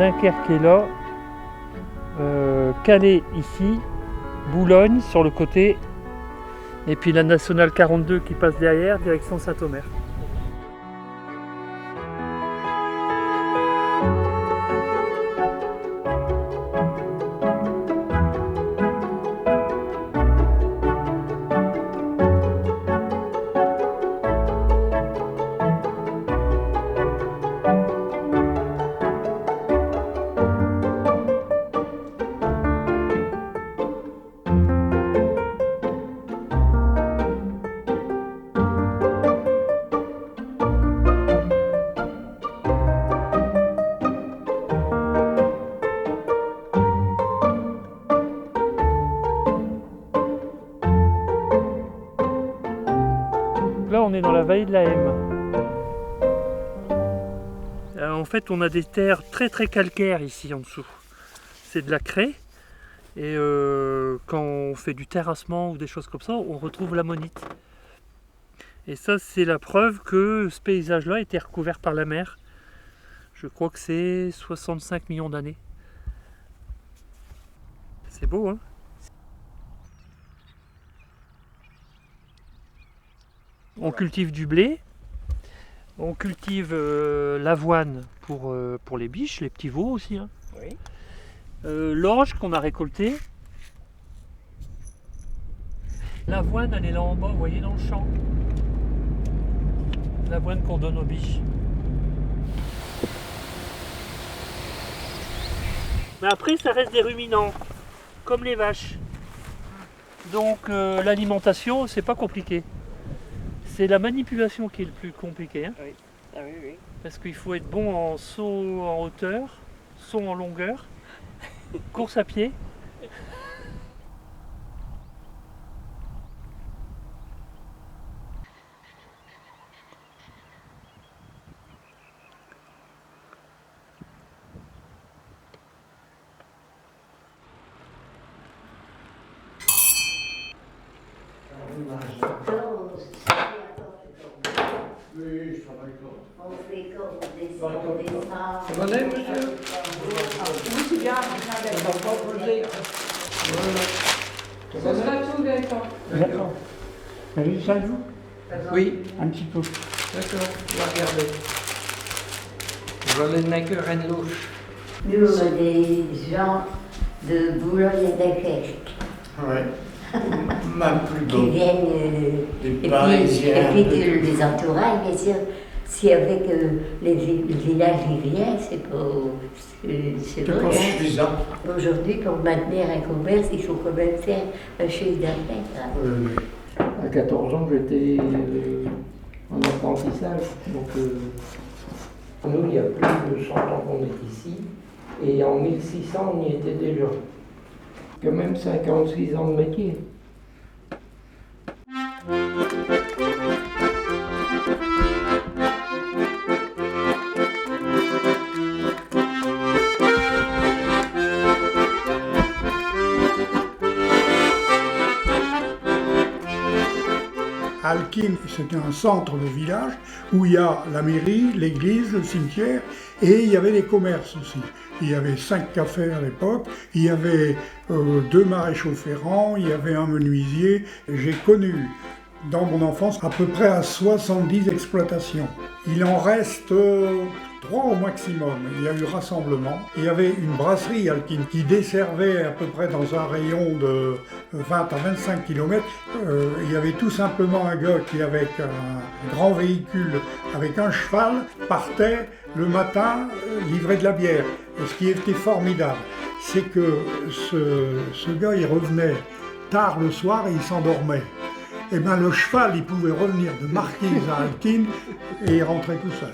Dunkerque est là, Calais ici, Boulogne sur le côté, et puis la nationale 42 qui passe derrière, direction Saint-Omer. Là, on est dans la vallée de la Hemme. En fait, on a des terres très calcaires ici en dessous. C'est de la craie. Et quand on fait du terrassement ou des choses comme ça, on retrouve l'ammonite. Et ça, c'est la preuve que ce paysage-là a été recouvert par la mer. Je crois que c'est 65 millions d'années. C'est beau, hein? On cultive du blé, on cultive l'avoine pour les biches, les petits veaux aussi. Hein. Oui. L'orge qu'on a récolté. L'avoine, elle est là en bas, vous voyez, dans le champ. L'avoine qu'on donne aux biches. Mais après, ça reste des ruminants, comme les vaches. Donc l'alimentation, c'est pas compliqué. C'est la manipulation qui est le plus compliqué. Hein. Oui. Ah oui, oui. Parce qu'il faut être bon en saut en hauteur, saut en longueur, course à pied. Oui, je travaille comme. On fait comme on descend. C'est mon aide, monsieur? Oui, c'est bien, Ça va pas poser. ça sera tout, d'accord. D'accord. T'as vu ça, vous? Oui, Un petit peu. d'accord, on va regarder. Je vais le mettre une louche. Nous, on est des gens de Boulogne et Dunkerque Ouais. Même plus qui beau. viennent. Des Parisiens. Et puis les entourages, bien sûr. Si avec les villages rivières, c'est pas. C'est C'est vrai. pas Hein. suffisant. Aujourd'hui, pour maintenir un commerce, il faut quand même faire un chiffre d'affaires. Hein. À 14 ans, j'étais en apprentissage. Donc, nous, il y a plus de 100 ans qu'on est ici. Et en 1600, on y était déjà. Quand même 56 ans de métier. Alquin, c'était un centre de village où il y a la mairie, l'église, le cimetière et il y avait des commerces aussi. Il y avait 5 cafés à l'époque, il y avait 2 maréchaux ferrants, il y avait un menuisier. J'ai connu dans mon enfance à peu près à 70 exploitations. Il en reste 3 au maximum. Il y a eu rassemblement. Il y avait une brasserie Alquin qui desservait à peu près dans un rayon de 20 à 25 km. Il y avait tout simplement un gars qui, avec un grand véhicule, avec un cheval, partait le matin livrer de la bière. Et ce qui était formidable, c'est que ce gars, il revenait tard le soir et il s'endormait. Et bien le cheval, il pouvait revenir de Marquise à Alquin et il rentrait tout seul.